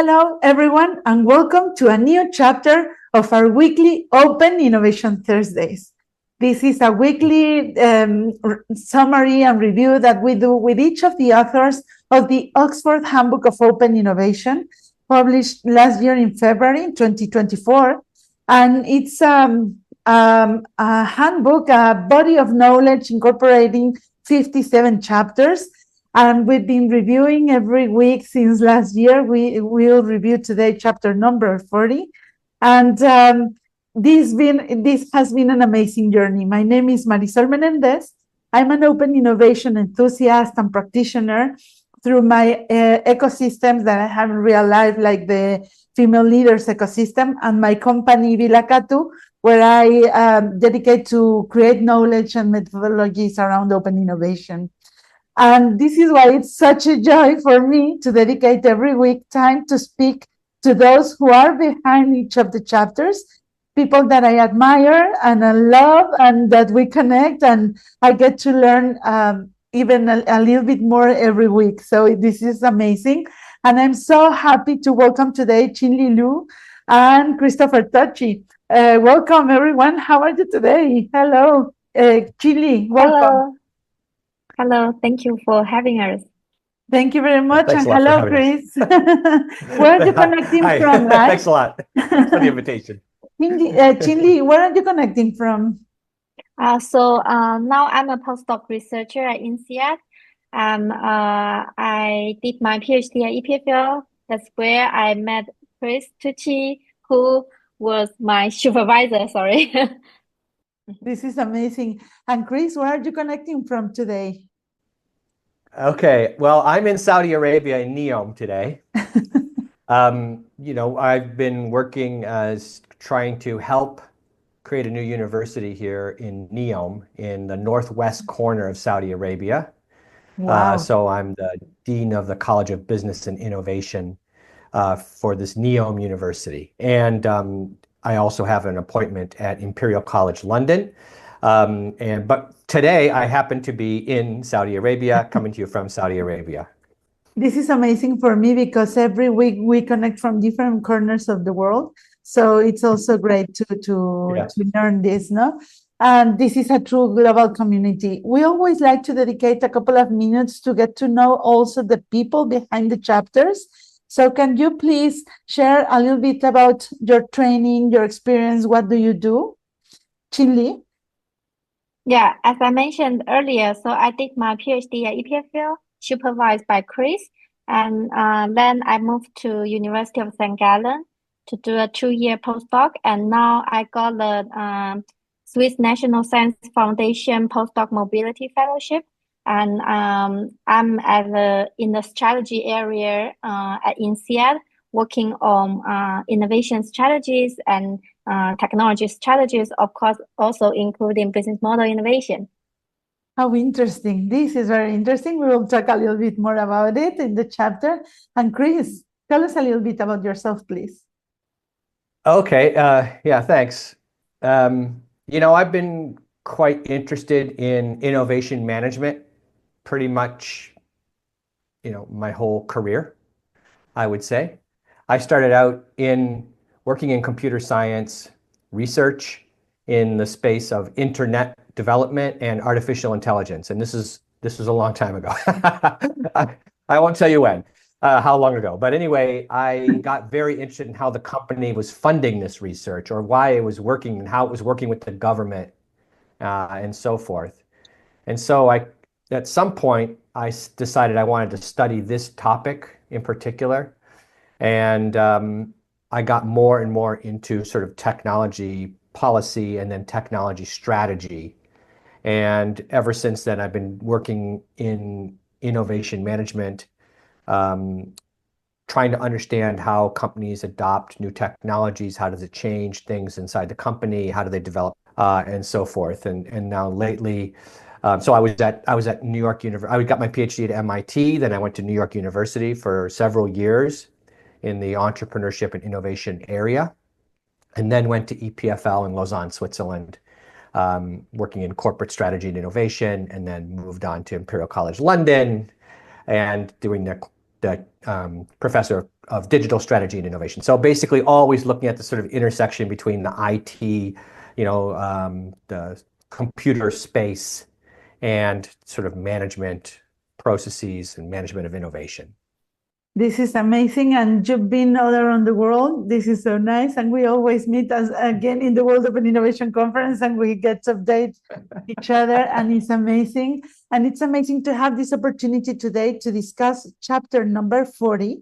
Hello, everyone, and welcome to a new chapter of our weekly Open Innovation Thursdays. This is a weekly summary and review that we do with each of the authors of the Oxford Handbook of Open Innovation, published last year in February 2024. And it's a handbook, a body of knowledge incorporating 57 chapters. And we've been reviewing every week since last year. We will review today chapter number 40. And this has been an amazing journey. My name is Marisol Menendez. I'm an open innovation enthusiast and practitioner through my ecosystems that I have in real life, like the Female Leaders ecosystem, and my company, Vilacatu, where I dedicate to create knowledge and methodologies around open innovation. And this is why it's such a joy for me to dedicate every week time to speak to those who are behind each of the chapters, people that I admire and I love, and that we connect, and I get to learn even a little bit more every week. So this is amazing. And I'm so happy to welcome today Qinli Lu and Christopher Tucci. Welcome, everyone. How are you today? Hello, Qinli, welcome. Hello. Hello, thank you for having us. Thank you very much. Thanks and hello, Chris. Where are you connecting from, right? Thanks a lot. Thanks for the invitation. Qinli, where are you connecting from? Now I'm a postdoc researcher at INSEAD. I did my PhD at EPFL. That's where I met Chris Tucci, who was my supervisor, sorry. This is amazing. And Chris, where are you connecting from today? Okay, well, I'm in Saudi Arabia in Neom today. I've been working as trying to help create a new university here in Neom in the northwest corner of Saudi Arabia. Wow. So I'm the Dean of the College of Business and Innovation for this Neom University. And I also have an appointment at Imperial College London. But today I happen to be in Saudi Arabia, coming to you from Saudi Arabia. This is amazing for me because every week we connect from different corners of the world. So it's also great to learn this, no? And this is a true global community. We always like to dedicate a couple of minutes to get to know also the people behind the chapters. So can you please share a little bit about your training, your experience? What do you do? Qinli? Yeah, as I mentioned earlier, so I did my PhD at EPFL, supervised by Chris. And then I moved to University of St. Gallen to do a 2-year postdoc. And now I got the Swiss National Science Foundation Postdoc Mobility Fellowship. And I'm in the strategy area at INSEAD, working on innovation strategies and technology strategies, of course, also including business model innovation. How interesting. This is very interesting. We will talk a little bit more about it in the chapter. And Chris, tell us a little bit about yourself, please. Okay, yeah, thanks. I've been quite interested in innovation management pretty much, my whole career, I would say. I started out working in computer science research in the space of internet development and artificial intelligence. And this is a long time ago. I won't tell you how long ago. But anyway, I got very interested in how the company was funding this research, or why it was working and how it was working with the government and so forth. And so at some point, I decided I wanted to study this topic in particular. And I got more and more into sort of technology policy and then technology strategy. And ever since then, I've been working in innovation management, trying to understand how companies adopt new technologies, how does it change things inside the company, how do they develop, and so forth. And now lately, so I was at New York University. I got my PhD at MIT, then I went to New York University for several years in the entrepreneurship and innovation area, and then went to EPFL in Lausanne, Switzerland, working in corporate strategy and innovation, and then moved on to Imperial College London and doing the professor of digital strategy and innovation. So basically always looking at the sort of intersection between the IT, the computer space and sort of management processes and management of innovation. This is amazing, and you've been all around the world. This is so nice, and we always meet us again in the World Open Innovation Conference, and we get to update each other, and it's amazing. And it's amazing to have this opportunity today to discuss chapter number 40,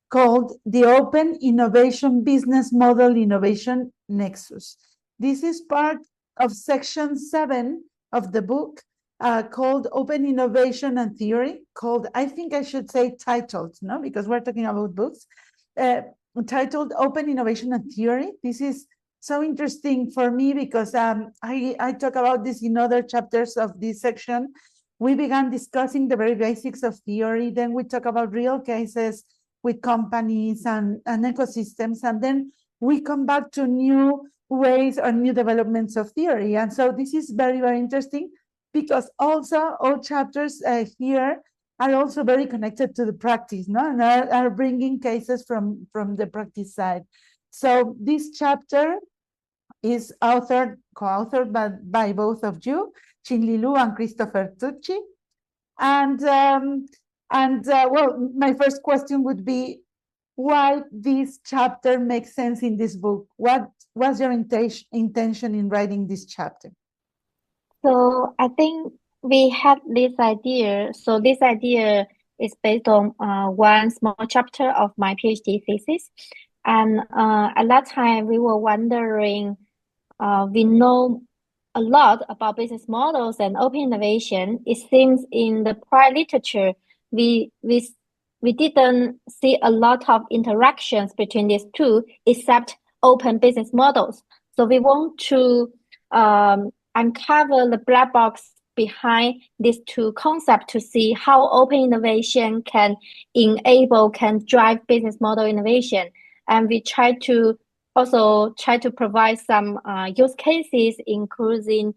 called the Open Innovation Business Model Innovation Nexus. This is part of section 7 of the book, called Open Innovation and Theory, called, I think I should say titled, no, because we're talking about books, titled Open Innovation and Theory. This is so interesting for me because I talk about this in other chapters of this section. We began discussing the very basics of theory, then we talk about real cases with companies and ecosystems, and then we come back to new ways or new developments of theory. And so this is very, very interesting, because also all chapters here are also very connected to the practice, no? And are bringing cases from the practice side. So this chapter is co-authored by both of you, Qinli and Christopher Tucci. And well, my first question would be, why this chapter makes sense in this book? What was your intention in writing this chapter? So I think we had this idea. So this idea is based on one small chapter of my PhD thesis. And at that time, we were wondering, we know a lot about business models and open innovation. It seems in the prior literature, we didn't see a lot of interactions between these two, except open business models. So we want to uncover the black box behind these two concepts to see how open innovation can drive business model innovation. And we try to provide some use cases, including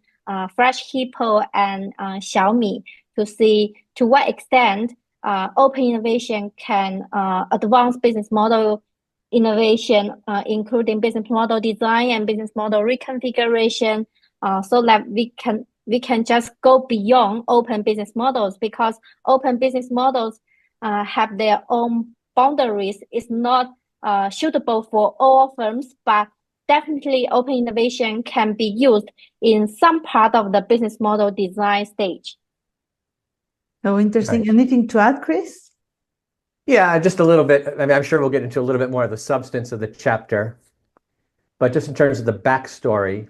Fresh Hippo and Xiaomi, to see to what extent open innovation can advance business model innovation, including business model design and business model reconfiguration, so that we can just go beyond open business models, because open business models have their own boundaries. It's not suitable for all firms, but definitely open innovation can be used in some part of the business model design stage. So interesting. Nice. Anything to add, Chris? Yeah, just a little bit. I mean, I'm sure we'll get into a little bit more of the substance of the chapter, but just in terms of the backstory.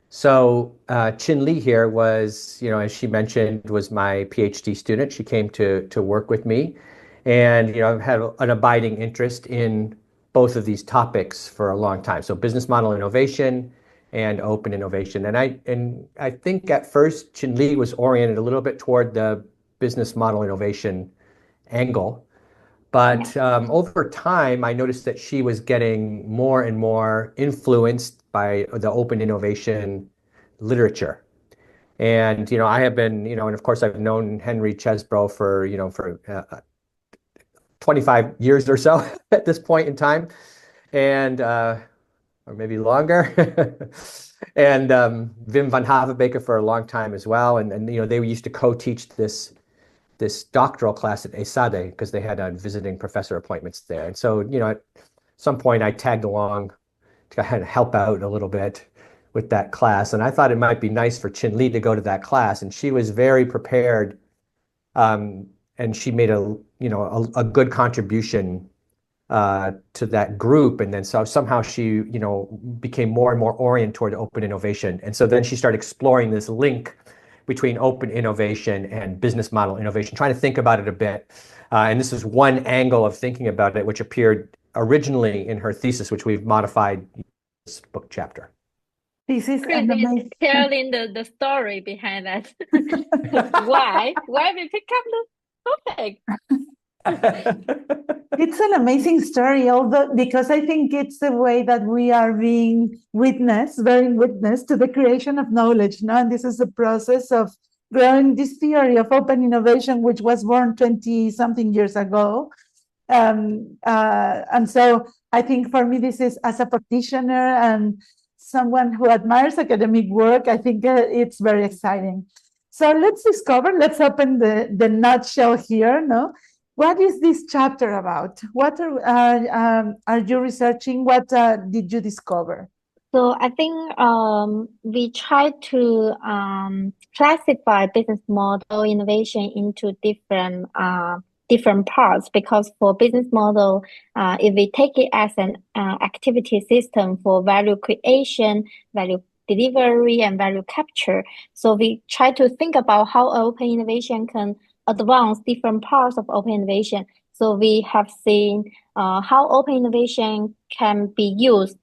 So Qinli here was, as she mentioned, was my PhD student. She came to work with me, and I've had an abiding interest in both of these topics for a long time. So business model innovation and open innovation. And I think at first Qinli was oriented a little bit toward the business model innovation angle. But over time, I noticed that she was getting more and more influenced by the open innovation literature. And, I have been, and of course I've known Henry Chesbrough for 25 years or so at this point in time, and or maybe longer, and Wim van Havenbeke for a long time as well. And they used to co-teach this doctoral class at ESADE because they had visiting professor appointments there. And so, at some point I tagged along to kind of help out a little bit with that class. And I thought it might be nice for Qinli to go to that class. And she was very prepared. And she made a good contribution to that group. And then so somehow she, became more and more oriented toward open innovation. And so then she started exploring this link between open innovation and business model innovation, trying to think about it a bit. And this is one angle of thinking about it, which appeared originally in her thesis, which we've modified in this book chapter. This is Chris is telling the story behind that. Why we pick up the topic? It's an amazing story, although because I think it's the way that we are bearing witness to the creation of knowledge. No? And this is the process of growing this theory of open innovation, which was born 20 something years ago. And so I think for me, this is, as a practitioner and someone who admires academic work, I think it's very exciting. So let's open the nutshell here, no? What is this chapter about? What are you researching? What did you discover? So I think we try to classify business model innovation into different parts, because for business model, if we take it as an activity system for value creation, value delivery, and value capture, so we try to think about how open innovation can advance different parts of open innovation. So we have seen how open innovation can be used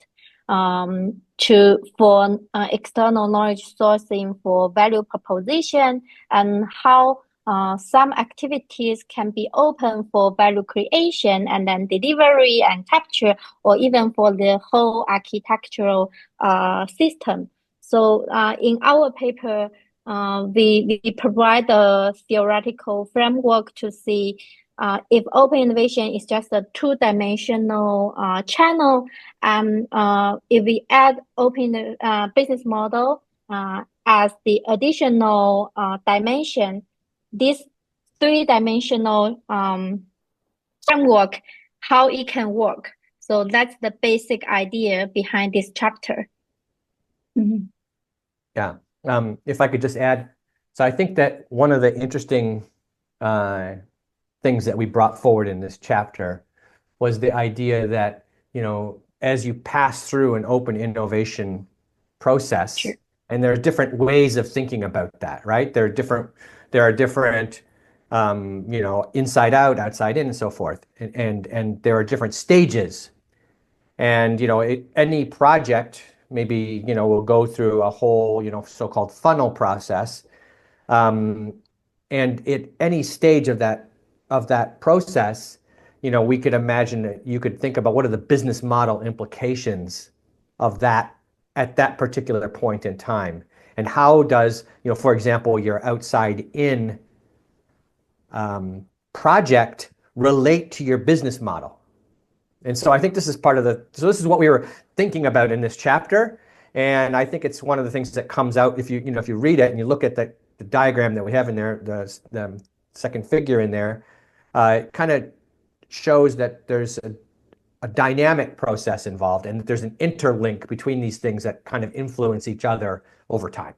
for external knowledge sourcing for value proposition, and how some activities can be open for value creation and then delivery and capture, or even for the whole architectural system. So in our paper, we provide a theoretical framework to see if open innovation is just a two-dimensional channel, and if we add open business model as the additional dimension, this three-dimensional framework, how it can work. So that's the basic idea behind this chapter. Mm-hmm. Yeah. If I could just add, so I think that one of the interesting things that we brought forward in this chapter was the idea that, as you pass through an open innovation process, Sure. and there are different ways of thinking about that, right? There are different, inside out, outside in, and so forth, and there are different stages. And any project maybe will go through a whole so-called funnel process, and at any stage of that process, we could imagine that you could think about what are the business model implications of that at that particular point in time, and how does for example, your outside in project relate to your business model. And so I think this is this is what we were thinking about in this chapter. And I think it's one of the things that comes out if you read it and you look at the diagram that we have in there, the second figure in there, it kind of shows that there's a dynamic process involved, and that there's an interlink between these things that kind of influence each other over time.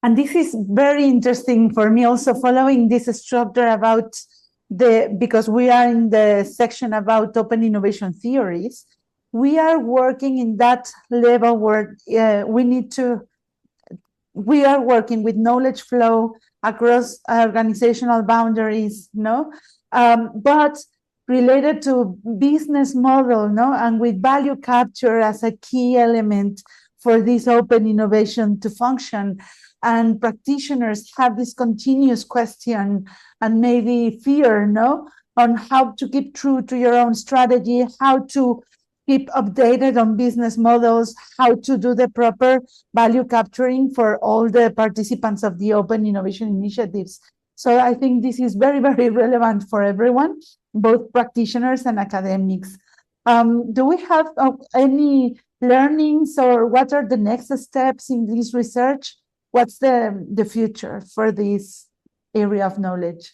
And this is very interesting for me also, following this structure about because we are in the section about open innovation theories, we are working in that level where we are working with knowledge flow across organizational boundaries, but related to business model, and with value capture as a key element for this open innovation to function. And practitioners have this continuous question and maybe fear, on how to keep true to your own strategy, how to keep updated on business models, how to do the proper value capturing for all the participants of the open innovation initiatives. So I think this is very, very relevant for everyone, both practitioners and academics. Do we have any learnings, or what are the next steps in this research? What's the future for this area of knowledge?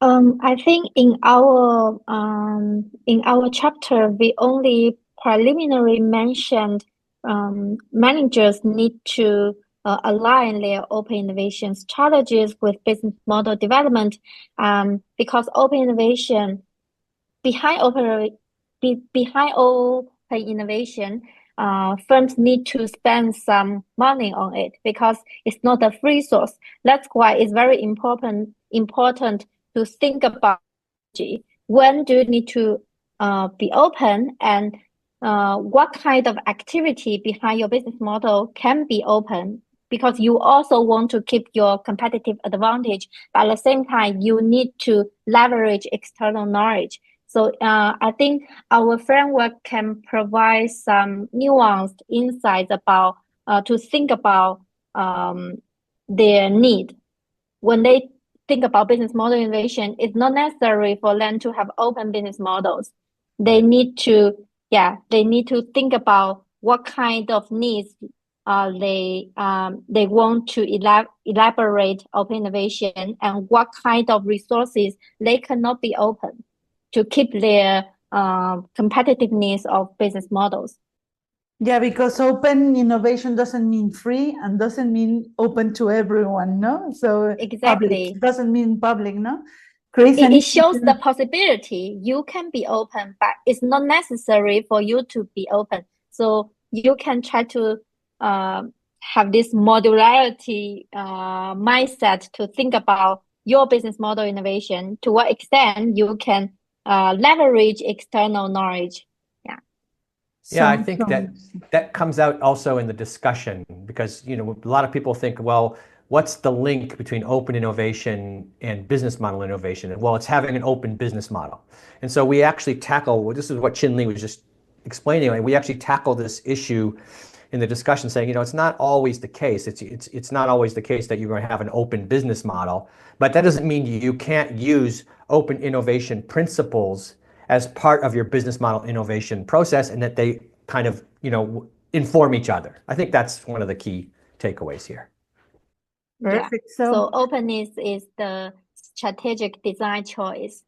I think in our chapter, we only preliminarily mentioned managers need to align their open innovation strategies with business model development, because open innovation, behind open innovation, firms need to spend some money on it, because it's not a free source. That's why it's very important to think about when do you need to be open, and what kind of activity behind your business model can be open, because you also want to keep your competitive advantage, but at the same time you need to leverage external knowledge. So I think our framework can provide some nuanced insights about to think about their need. When they think about business model innovation, it's not necessary for them to have open business models. They need to think about what kind of needs they want to elaborate open innovation, and what kind of resources they cannot be open to keep their competitiveness of business models. Yeah, because open innovation doesn't mean free and doesn't mean open to everyone, no? So Exactly. public doesn't mean public, no? Chris, It shows the possibility you can be open, but it's not necessary for you to be open. So you can try to have this modularity mindset to think about your business model innovation, to what extent you can leverage external knowledge. Yeah, I think that comes out also in the discussion, because a lot of people think, well, what's the link between open innovation and business model innovation? And well, it's having an open business model. And so we actually tackle, this is what Qinli was just explaining, we actually tackle this issue in the discussion, saying, it's not always the case. It's not always the case that you're going to have an open business model, but that doesn't mean you can't use open innovation principles as part of your business model innovation process, and that they kind of, inform each other. I think that's one of the key takeaways here. Perfect. Yeah. So openness is the strategic design choice.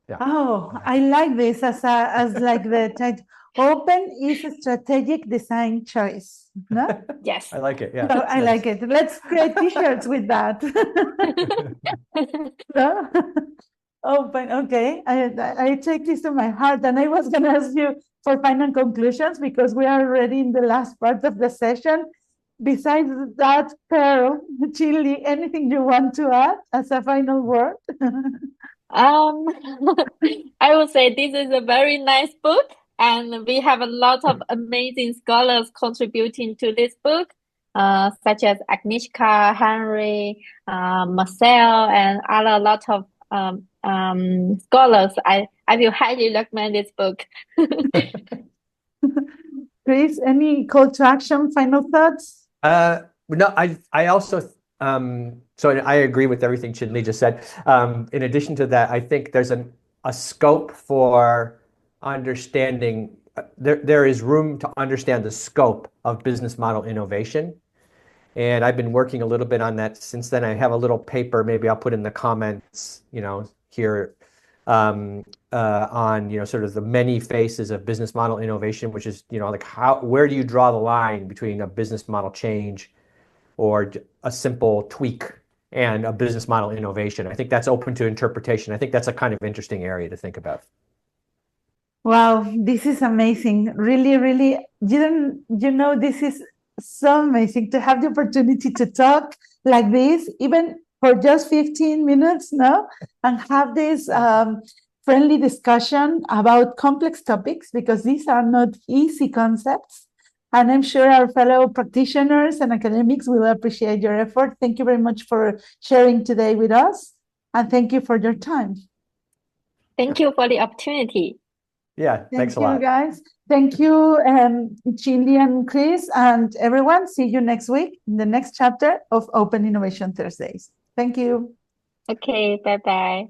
Yeah. Oh, I like this as like the title. Open is a strategic design choice. No? Yes. I like it. Yeah. So I like it. Let's create t-shirts with that. No? Open. Okay. I take this to my heart, and I was going to ask you for final conclusions, because we are already in the last part of the session. Besides that, Pearl, Qinli, anything you want to add as a final word? I would say this is a very nice book, and we have a lot of amazing scholars contributing to this book, such as Agnieszka, Henry, Marcel, and a lot of scholars. I will highly recommend this book. Chris, any call to action, final thoughts? No, I also so I agree with everything Qinli just said. In addition to that, I think there's a scope for understanding. There is room to understand the scope of business model innovation, and I've been working a little bit on that since then. I have a little paper, maybe I'll put in the comments, here, on sort of the many faces of business model innovation, which is like where do you draw the line between a business model change or a simple tweak and a business model innovation. I think that's open to interpretation. I think that's a kind of interesting area to think about. Wow, this is amazing. Really, really, this is so amazing to have the opportunity to talk like this, even for just 15 minutes now, and have this friendly discussion about complex topics, because these are not easy concepts. And I'm sure our fellow practitioners and academics will appreciate your effort. Thank you very much for sharing today with us. And thank you for your time. Thank you for the opportunity. Yeah, thanks a lot. Thank you, guys. Thank you, Qinli and Chris, and everyone. See you next week in the next chapter of Open Innovation Thursdays. Thank you. Okay, bye-bye.